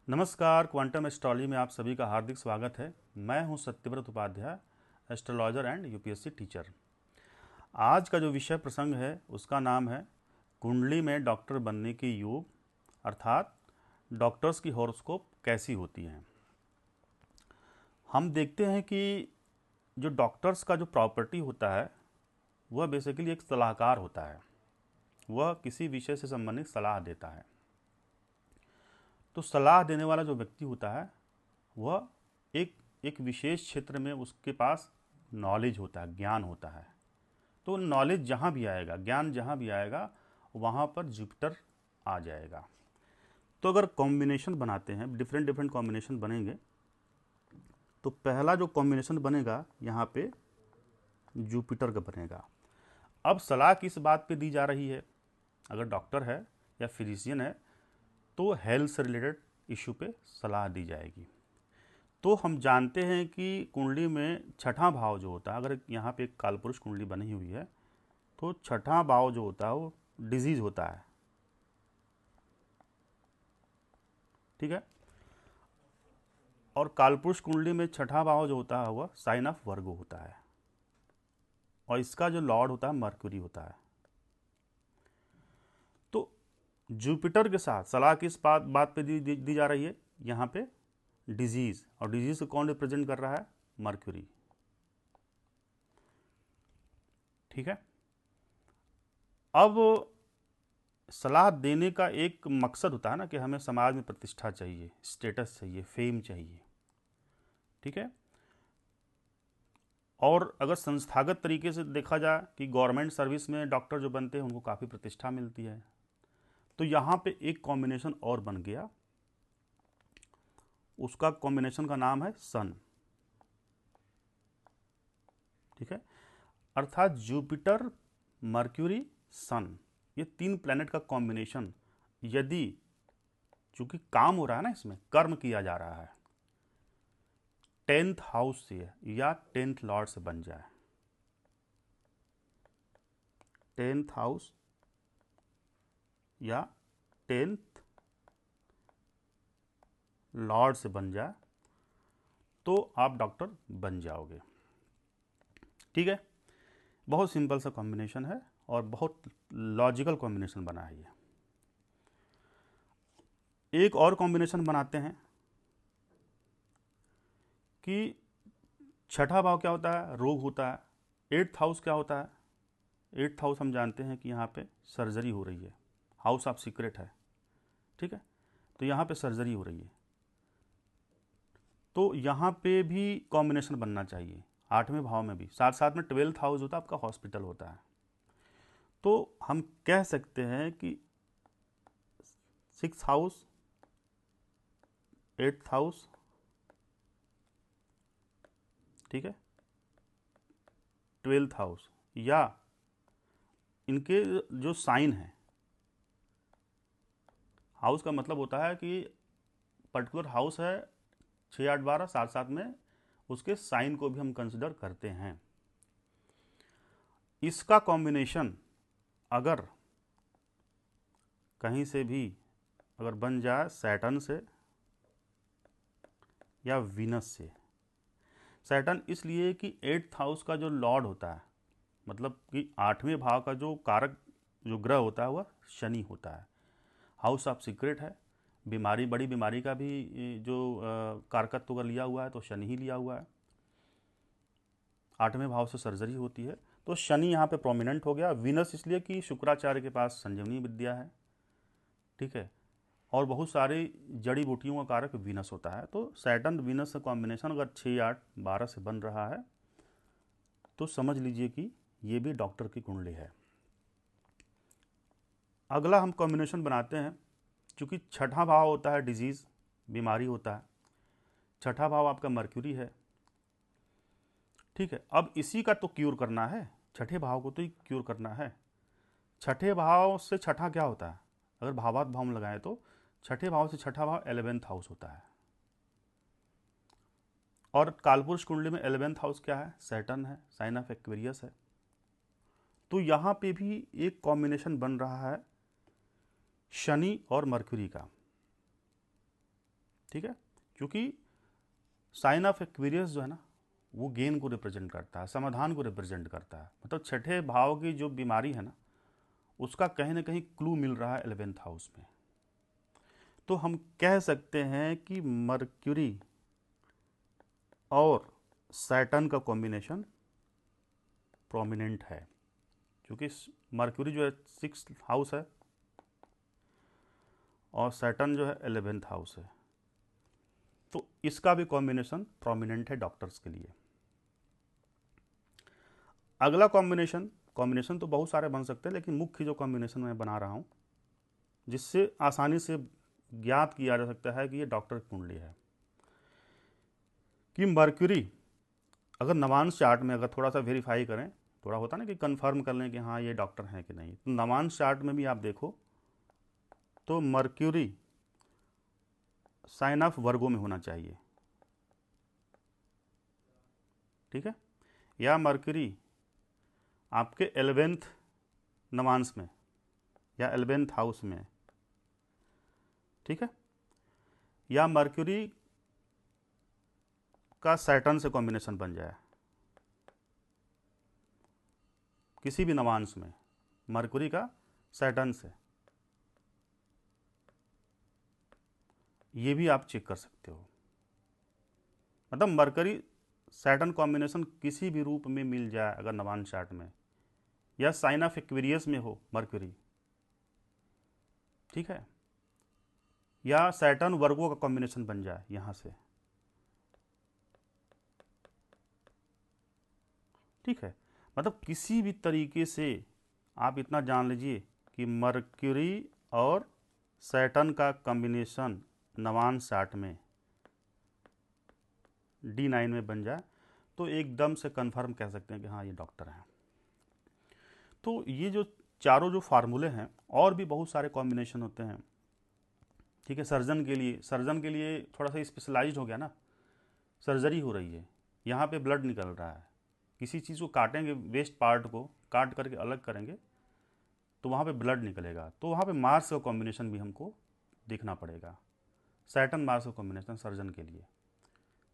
नमस्कार, quantum astrology में आप सभी का हार्दिक स्वागत है। मैं हूं Satyavrat Upadhyay, astrologer and UPSC teacher. आज का जो विषय प्रसंग है उसका नाम है कुंडली में डॉक्टर बनने की योग, अर्थात डॉक्टर्स की हॉरोस्कोप कैसी होती हैं। हम देखते हैं कि जो डॉक्टर्स का जो प्रॉपर्टी होता है वह बेसिकली एक सलाहकार होता है। वह किसी विषय से संबंधित सलाह देता है। तो सलाह देने वाला जो व्यक्ति होता है वह एक एक विशेष क्षेत्र में उसके पास नॉलेज होता है, ज्ञान होता है। तो नॉलेज जहाँ भी आएगा, ज्ञान जहाँ भी आएगा, वहाँ पर जुपिटर आ जाएगा। तो अगर कॉम्बिनेशन बनाते हैं, डिफरेंट डिफरेंट कॉम्बिनेशन बनेंगे, तो पहला जो कॉम्बिनेशन बनेगा यहाँ पे जुपिटर का बनेगा। अब सलाह किस बात पे दी जा रही है? अगर डॉक्टर है या फिजिशियन है तो हेल्थ से रिलेटेड इशू पे सलाह दी जाएगी। तो हम जानते हैं कि कुंडली में छठा भाव जो होता है, अगर यहाँ पे एक कालपुरुष कुंडली बनी हुई है तो छठा भाव जो होता है वो डिजीज होता है। ठीक है। और कालपुरुष कुंडली में छठा भाव जो होता है वह साइन ऑफ वर्गो होता है, और इसका जो लॉर्ड होता है मर्क्यूरी होता है। तो जुपिटर के साथ सलाह किस बात पे दी जा रही है? यहाँ पे डिजीज, और डिजीज को कौन रिप्रेजेंट कर रहा है? मर्क्यूरी। ठीक है। अब सलाह देने का एक मकसद होता है ना कि हमें समाज में प्रतिष्ठा चाहिए, स्टेटस चाहिए, फेम चाहिए। ठीक है। और अगर संस्थागत तरीके से देखा जाए कि गवर्नमेंट सर्विस में डॉक्टर जो बनते हैं उनको काफ़ी प्रतिष्ठा मिलती है। तो यहाँ पे एक कॉम्बिनेशन और बन गया, उसका कॉम्बिनेशन का नाम है सन। ठीक है। अर्थात जुपिटर, मर्क्यूरी, सन, ये तीन प्लैनेट का कॉम्बिनेशन यदि, चूंकि काम हो रहा है ना, इसमें कर्म किया जा रहा है, 10th हाउस से या 10th लॉर्ड से बन जाए, 10th हाउस या 10th लॉर्ड से बन जाए तो आप डॉक्टर बन जाओगे। ठीक है। बहुत सिंपल सा कॉम्बिनेशन है और बहुत लॉजिकल कॉम्बिनेशन बना है ये। एक और कॉम्बिनेशन बनाते हैं कि छठा भाव क्या होता है? रोग होता है। 8th हाउस क्या होता है? 8th हाउस हम जानते हैं कि यहाँ पे सर्जरी हो रही है, हाउस ऑफ सीक्रेट है। ठीक है। तो यहाँ पे सर्जरी हो रही है, तो यहाँ पे भी कॉम्बिनेशन बनना चाहिए। 8वें भाव में भी, साथ साथ में 12th हाउस होता है आपका, हॉस्पिटल होता है। तो हम कह सकते हैं कि 6th हाउस, 8th हाउस, ठीक है, 12th हाउस, या इनके जो साइन है, हाउस का मतलब होता है कि पर्टिकुलर हाउस है 6, 8, 12, साथ साथ में उसके साइन को भी हम कंसिडर करते हैं। इसका कॉम्बिनेशन अगर कहीं से भी अगर बन जाए सैटर्न से या वीनस से। सैटर्न इसलिए कि 8th हाउस का जो लॉर्ड होता है, मतलब कि 8वें भाव का जो कारक, जो ग्रह होता है वह शनि होता है। हाउस ऑफ सीक्रेट है, बीमारी, बड़ी बीमारी का भी जो कारकत्व अगर लिया हुआ है तो शनि ही लिया हुआ है। 8वें भाव से सर्जरी होती है, तो शनि यहाँ पे प्रोमिनेंट हो गया। वीनस इसलिए कि शुक्राचार्य के पास संजीवनी विद्या है। ठीक है। और बहुत सारी जड़ी बूटियों का कारक वीनस होता है। तो सैटर्न वीनस का कॉम्बिनेशन अगर 6, 8, 12 से बन रहा है तो समझ लीजिए कि ये भी डॉक्टर की कुंडली है। अगला हम कॉम्बिनेशन बनाते हैं, क्योंकि छठा भाव होता है डिजीज़, बीमारी होता है। छठा भाव आपका मर्क्यूरी है। ठीक है। अब इसी का तो क्यूर करना है, छठे भाव को तो ही क्यूर करना है। छठे भाव से छठा क्या होता है? अगर भावात भाव में लगाएं तो छठे भाव से छठा भाव 11th हाउस होता है। और कालपुरुष कुंडली में 11th हाउस क्या है? सैटर्न है, साइन ऑफ एक्वेरियस है। तो यहाँ पे भी एक कॉम्बिनेशन बन रहा है शनि और मर्क्यूरी का। ठीक है, क्योंकि साइन ऑफ एक्वेरियस जो है ना वो गेन को रिप्रेजेंट करता है, समाधान को रिप्रेजेंट करता है। मतलब छठे भाव की जो बीमारी है ना उसका कहीं ना कहीं क्लू मिल रहा है 11th हाउस में। तो हम कह सकते हैं कि मर्क्यूरी और सैटर्न का कॉम्बिनेशन प्रोमिनेंट है, क्योंकि मर्क्यूरी जो है 6th हाउस है और सैटर्न जो है 11th हाउस है। तो इसका भी कॉम्बिनेशन प्रोमिनेंट है डॉक्टर्स के लिए। अगला कॉम्बिनेशन तो बहुत सारे बन सकते हैं, लेकिन मुख्य जो कॉम्बिनेशन मैं बना रहा हूँ जिससे आसानी से ज्ञात किया जा सकता है कि ये डॉक्टर की कुंडली है, कि मर्क्यूरी अगर नवांश चार्ट में अगर थोड़ा सा वेरीफाई करें, थोड़ा होता ना कि कंफर्म कर लें कि हाँ ये डॉक्टर हैं कि नहीं, तो नवांश चार्ट में भी आप देखो तो मर्क्यूरी साइन ऑफ वर्गो में होना चाहिए, ठीक है, या मर्क्यूरी आपके 11th नवांश में या 11th हाउस में, ठीक है, या मर्क्यूरी का सैटर्न से कॉम्बिनेशन बन जाए किसी भी नवांश में, मर्क्यूरी का सैटर्न से, ये भी आप चेक कर सकते हो। मतलब मर्क्यूरी सैटर्न कॉम्बिनेशन किसी भी रूप में मिल जाए अगर नवांश चार्ट में, या साइन ऑफ एक्वेरियस में हो मर्क्यूरी, ठीक है, या सैटर्न वर्गो का कॉम्बिनेशन बन जाए यहां से, ठीक है। मतलब किसी भी तरीके से आप इतना जान लीजिए कि मर्क्यूरी और सैटर्न का कॉम्बिनेशन नवांश चार्ट में D9 में बन जाए तो एकदम से कंफर्म कह सकते हैं कि हाँ ये डॉक्टर हैं। तो ये जो चारों जो फार्मूले हैं, और भी बहुत सारे कॉम्बिनेशन होते हैं, ठीक है। सर्जन के लिए थोड़ा सा स्पेशलाइज्ड हो गया ना, सर्जरी हो रही है, यहाँ पे ब्लड निकल रहा है, किसी चीज़ को काटेंगे, वेस्ट पार्ट को काट करके अलग करेंगे तो वहाँ पे ब्लड निकलेगा, तो वहाँ पे मार्स का कॉम्बिनेशन भी हमको देखना पड़ेगा, सैटर्न मार्स का कॉम्बिनेशन सर्जन के लिए।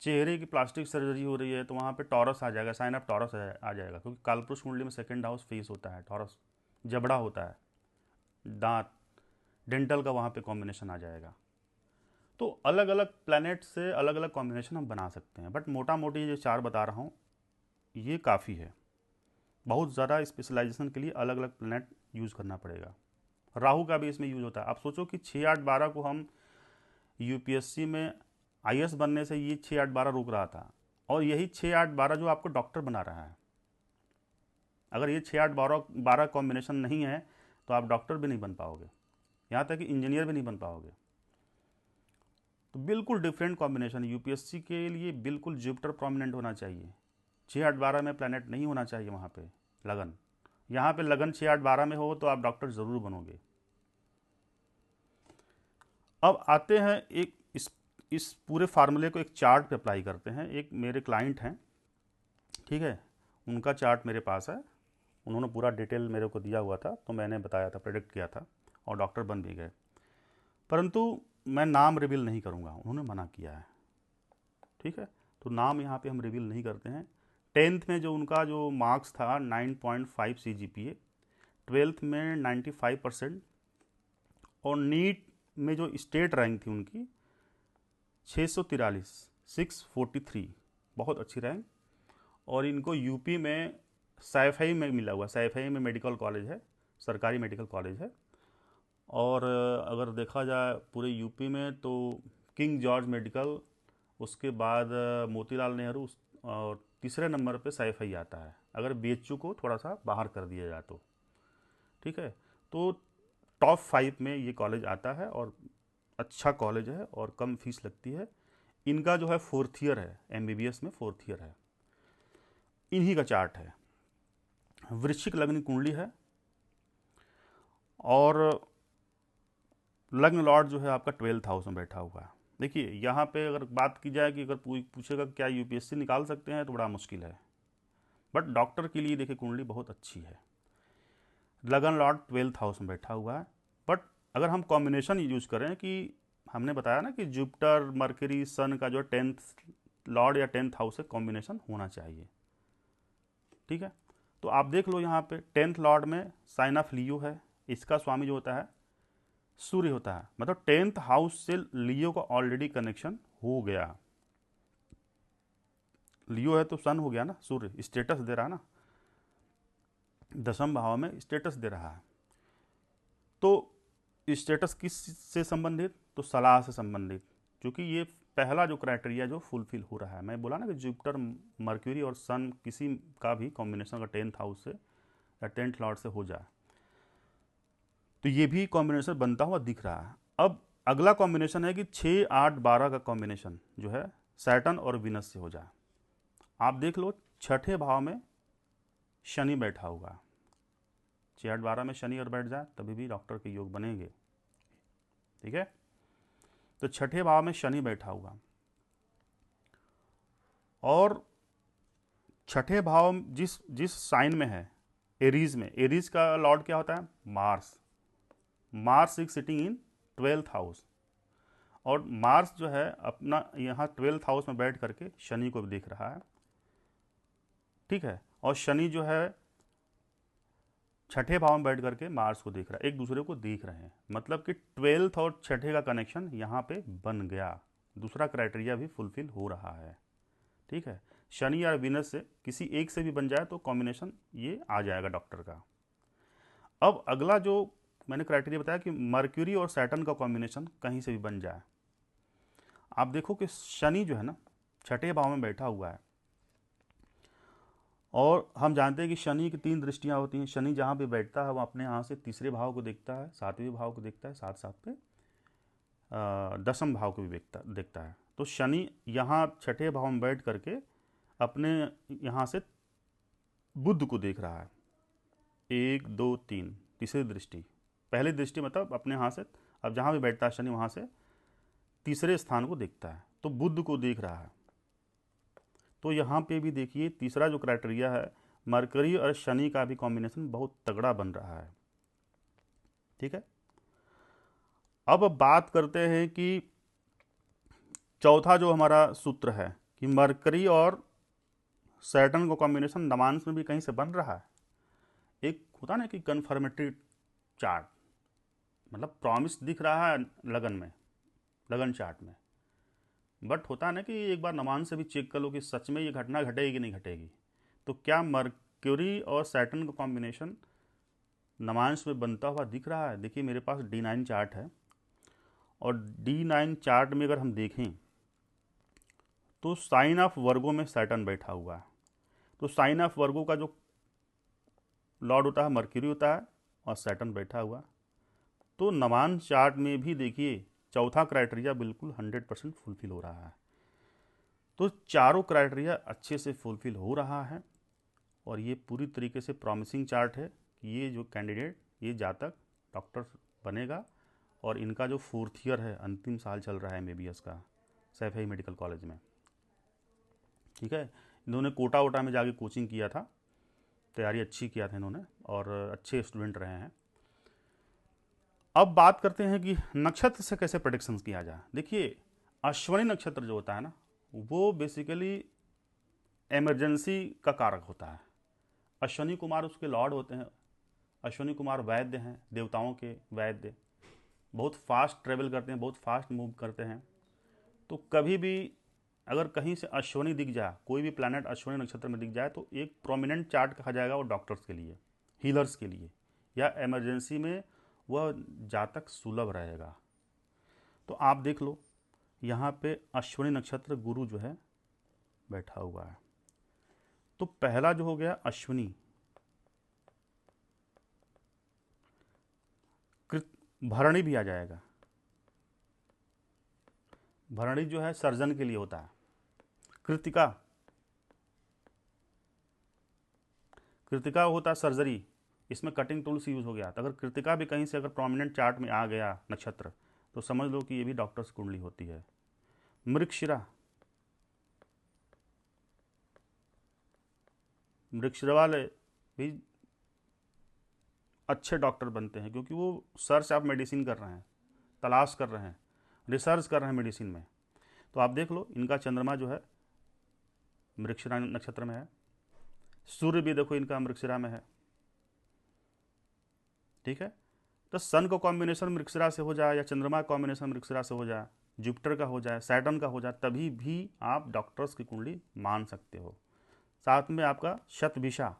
चेहरे की प्लास्टिक सर्जरी हो रही है तो वहाँ पे टॉरस आ जाएगा, साइन ऑफ टॉरस आ जाएगा, क्योंकि कालपुरुष कुंडली में 2nd हाउस फेस होता है, टॉरस जबड़ा होता है, दांत डेंटल का वहाँ पे कॉम्बिनेशन आ जाएगा। तो अलग अलग प्लैनेट से अलग अलग कॉम्बिनेशन हम बना सकते हैं, बट मोटा मोटी जो 4 बता रहा हूँ ये काफ़ी है। बहुत ज़्यादा स्पेशलाइजेशन के लिए अलग अलग प्लैनेट यूज़ करना पड़ेगा। राहु का भी इसमें यूज़ होता है। आप सोचो कि 6, 8, 12 को हम यूपीएससी में आईएएस बनने से ये 6, 8, 12 रुक रहा था, और यही 6, 8, 12 जो आपको डॉक्टर बना रहा है। अगर ये 6, 8, 12 कॉम्बिनेशन नहीं है तो आप डॉक्टर भी नहीं बन पाओगे, यहाँ तक कि इंजीनियर भी नहीं बन पाओगे। तो बिल्कुल डिफरेंट कॉम्बिनेशन यूपीएससी के लिए, बिल्कुल जुपिटर प्रोमिनेंट होना चाहिए, 6, 8, 12 में प्लैनेट नहीं होना चाहिए वहाँ पे लगन। यहाँ पे लगन 6, 8, 12 में हो तो आप डॉक्टर ज़रूर बनोगे। अब आते हैं एक इस पूरे फार्मूले को एक चार्ट पे अप्लाई करते हैं। एक मेरे क्लाइंट हैं, ठीक है, उनका चार्ट मेरे पास है, उन्होंने पूरा डिटेल मेरे को दिया हुआ था, तो मैंने बताया था, प्रेडिक्ट किया था, और डॉक्टर बन भी गए। परंतु मैं नाम रिवील नहीं करूँगा, उन्होंने मना किया है, ठीक है। तो नाम यहाँ पे हम रिवील नहीं करते हैं। 10th में जो उनका जो मार्क्स था 9.5 CGPA, 12th में 95%, और नीट में जो स्टेट रैंक थी उनकी 643, 643, बहुत अच्छी रैंक। और इनको यूपी में सैफई में मिला हुआ, सैफई में मेडिकल कॉलेज है, सरकारी मेडिकल कॉलेज है। और अगर देखा जाए पूरे यूपी में तो किंग जॉर्ज मेडिकल, उसके बाद मोतीलाल नेहरू, और तीसरे नंबर पे सैफई आता है, अगर बीएचयू को थोड़ा सा बाहर कर दिया जाए तो, ठीक है। तो टॉप 5 में ये कॉलेज आता है, और अच्छा कॉलेज है और कम फीस लगती है। इनका जो है 4th ईयर है, एमबीबीएस में 4th ईयर है। इन्हीं का चार्ट है, वृश्चिक लग्न कुंडली है, और लग्न लॉर्ड जो है आपका 12th हाउस में बैठा हुआ है। देखिए यहाँ पे अगर बात की जाए कि अगर पूछेगा क्या यूपीएससी निकाल सकते हैं तो बड़ा मुश्किल है, बट डॉक्टर के लिए देखिए कुंडली बहुत अच्छी है। लगन लॉर्ड 12th हाउस में बैठा हुआ है, बट अगर हम कॉम्बिनेशन यूज करें कि हमने बताया ना कि जुपिटर मरकरी सन का जो 10th लॉर्ड या 10th हाउस से कॉम्बिनेशन होना चाहिए। ठीक है, तो आप देख लो यहाँ पे 10th लॉर्ड में साइन ऑफ लियो है, इसका स्वामी जो होता है सूर्य होता है, मतलब 10th हाउस से लियो का ऑलरेडी कनेक्शन हो गया। लियो है तो सन हो गया ना, सूर्य स्टेटस दे रहा है ना, 10वें भाव में स्टेटस दे रहा है। तो स्टेटस किस से संबंधित, तो सलाह से संबंधित, क्योंकि ये पहला जो क्राइटेरिया जो फुलफिल हो रहा है। मैं बोला ना कि जुपिटर मर्क्यूरी और सन किसी का भी कॉम्बिनेशन का 10th हाउस से या 10th लॉर्ड से हो जाए तो ये भी कॉम्बिनेशन बनता हुआ दिख रहा है। अब अगला कॉम्बिनेशन है कि 6, 8, 12 का कॉम्बिनेशन जो है सैटर्न और विनस से हो जाए। आप देख लो 6ठे भाव में शनि बैठा होगा, 6, 8, 12 में शनि और बैठ जाए तभी भी डॉक्टर के योग बनेंगे। ठीक है, तो 6ठे भाव में शनि बैठा हुआ और 6ठे भाव जिस जिस साइन में है एरीज में, एरीज का लॉर्ड क्या होता है Mars. Mars is sitting in 12th house और मार्स जो है अपना यहाँ 12th हाउस में बैठ करके शनि को भी देख रहा है। ठीक है, और शनि जो है 6ठे भाव में बैठ करके मार्स को देख रहा है, एक दूसरे को देख रहे हैं, मतलब कि 12th और 6ठे का कनेक्शन यहाँ पे बन गया। दूसरा क्राइटेरिया भी फुलफिल हो रहा है। ठीक है, शनि या विनस से किसी एक से भी बन जाए तो कॉम्बिनेशन ये आ जाएगा डॉक्टर का। अब अगला जो मैंने क्राइटेरिया बताया कि मर्क्यूरी और सैटर्न का कॉम्बिनेशन कहीं से भी बन जाए। आप देखो कि शनि जो है ना 6ठे भाव में बैठा हुआ है और हम जानते हैं कि शनि की 3 दृष्टियां होती हैं। शनि जहाँ पे बैठता है वो अपने यहाँ से तीसरे भाव को देखता है, 7वें भाव को देखता है, साथ साथ पे 10वें भाव को भी देखता है। तो शनि यहाँ 6ठे भाव में बैठ करके अपने यहाँ से बुध को देख रहा है, 1, 2, 3 तीसरी दृष्टि। पहली दृष्टि मतलब अपने यहाँ से, अब जहाँ भी बैठता है शनि वहाँ से तीसरे स्थान को देखता है, तो बुध को देख रहा है। तो यहाँ पे भी देखिए तीसरा जो क्राइटेरिया है मरकरी और शनि का भी कॉम्बिनेशन बहुत तगड़ा बन रहा है। ठीक है, अब बात करते हैं कि चौथा जो हमारा सूत्र है कि मरकरी और सैटर्न का कॉम्बिनेशन नवांश में भी कहीं से बन रहा है। एक होता ना कि कन्फर्मेटरी चार्ट, मतलब प्रॉमिस दिख रहा है लगन में, लगन चार्ट में, बट होता है ना कि एक बार नवांश से भी चेक कर लो कि सच में ये घटना घटेगी कि नहीं घटेगी। तो क्या मर्क्यूरी और सैटर्न का कॉम्बिनेशन नवांश में बनता हुआ दिख रहा है? देखिए मेरे पास D9 चार्ट है और D9 चार्ट में अगर हम देखें तो साइन ऑफ वर्गो में सैटर्न बैठा हुआ है। तो साइन ऑफ वर्गो का जो लॉर्ड होता है मर्क्यूरी होता है और सैटर्न बैठा हुआ। तो नवांश चार्ट में भी देखिए चौथा क्राइटेरिया बिल्कुल 100% फुलफिल हो रहा है। तो चारों क्राइटेरिया अच्छे से फुलफिल हो रहा है और ये पूरी तरीके से प्रॉमिसिंग चार्ट है कि ये जो कैंडिडेट, ये जातक डॉक्टर बनेगा। और इनका जो 4th ईयर है, अंतिम साल चल रहा है MBBS का सैफई मेडिकल कॉलेज में। ठीक है, इन्होंने कोटा वोटा में जाके कोचिंग किया था, तैयारी अच्छी किया था इन्होंने और अच्छे स्टूडेंट रहे हैं। अब बात करते हैं कि नक्षत्र से कैसे प्रेडिक्शंस किया जाए। देखिए अश्वनी नक्षत्र जो होता है ना वो बेसिकली इमरजेंसी का कारक होता है। अश्वनी कुमार उसके लॉर्ड होते हैं। अश्वनी कुमार वैद्य हैं, देवताओं के वैद्य, बहुत फास्ट ट्रेवल करते हैं, बहुत फास्ट मूव करते हैं। तो कभी भी अगर कहीं से अश्वनी दिख जाए, कोई भी प्लैनेट अश्वनी नक्षत्र में दिख जाए तो एक प्रोमिनेंट चार्ट कहा जाएगा वो डॉक्टर्स के लिए, हीलर्स के लिए, या इमरजेंसी में वह जातक सुलभ रहेगा। तो आप देख लो यहाँ पे अश्वनी नक्षत्र गुरु जो है बैठा हुआ है। तो पहला जो हो गया अश्विनी, भरणी भी आ जाएगा। भरणी जो है सर्जन के लिए होता है। कृतिका, कृतिका होता है सर्जरी, इसमें कटिंग टूल्स यूज हो गया। तो अगर कृतिका भी कहीं से अगर प्रोमिनेंट चार्ट में आ गया नक्षत्र तो समझ लो कि ये भी डॉक्टर्स कुंडली होती है। मृगशिरा, मृगशिरा वाले भी अच्छे डॉक्टर बनते हैं क्योंकि वो सर्च ऑफ मेडिसिन कर रहे हैं, तलाश कर रहे हैं। रिसर्च कर रहे हैं मेडिसिन में। तो आप देख लो, इनका चंद्रमा जो है मृगशिरा नक्षत्र में है, सूर्य भी देखो इनका मृगशिरा में है, ठीक है। तो सन का कॉम्बिनेशन मृगशिरा से हो जाए या चंद्रमा का कॉम्बिनेशन मृगशिरा से हो जाए, जुपिटर का हो जाए, सैटर्न का हो जाए, तभी भी आप डॉक्टर्स की कुंडली मान सकते हो। साथ में आपका शतभिषा,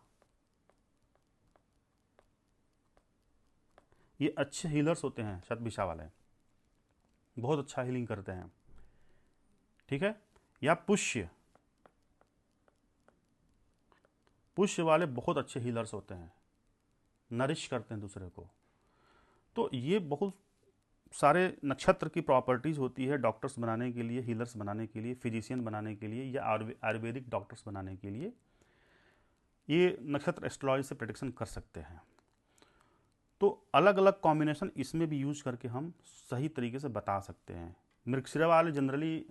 ये अच्छे हीलर्स होते हैं, शतभिषा वाले बहुत अच्छा हीलिंग करते हैं, ठीक है। या पुष्य, पुष्य वाले बहुत अच्छे हीलर्स होते हैं, नरिश करते हैं दूसरे को। तो ये बहुत सारे नक्षत्र की प्रॉपर्टीज़ होती है डॉक्टर्स बनाने के लिए, हीलर्स बनाने के लिए, फिजिशियन बनाने के लिए, या आयुर्वेदिक डॉक्टर्स बनाने के लिए ये नक्षत्र एस्ट्रोलॉजी से प्रेडिक्शन कर सकते हैं। तो अलग अलग कॉम्बिनेशन इसमें भी यूज करके हम सही तरीके से बता सकते हैं। मृगशिरा वाले जनरली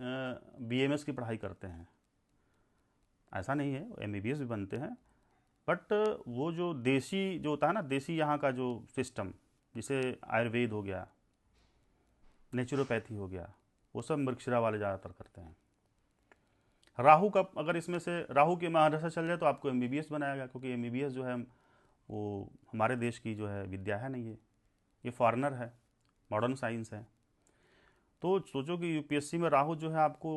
BMS की पढ़ाई करते हैं, ऐसा नहीं है, MBBS भी बनते हैं, बट वो जो देसी जो होता है ना, देसी यहाँ का जो सिस्टम, जिसे आयुर्वेद हो गया, नेचुरोपैथी हो गया, वो सब मृगशिरा वाले ज़्यादातर करते हैं। राहु का अगर इसमें से राहु के महादशा चल जाए तो आपको MBBS बनाएगा, क्योंकि MBBS जो है वो हमारे देश की जो है विद्या है नहीं, ये फॉरेनर है, मॉडर्न साइंस है। तो सोचो कि UPSC में राहु जो है आपको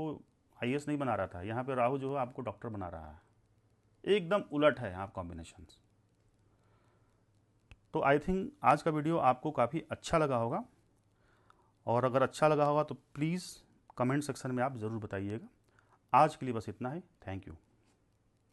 IAS नहीं बना रहा था, यहाँ पे राहु जो है आपको डॉक्टर बना रहा है, एकदम उलट है आप कॉम्बिनेशन। तो आई थिंक आज का वीडियो आपको काफ़ी अच्छा लगा होगा, और अगर अच्छा लगा होगा तो प्लीज़ कमेंट सेक्शन में आप ज़रूर बताइएगा। आज के लिए बस इतना ही, थैंक यू।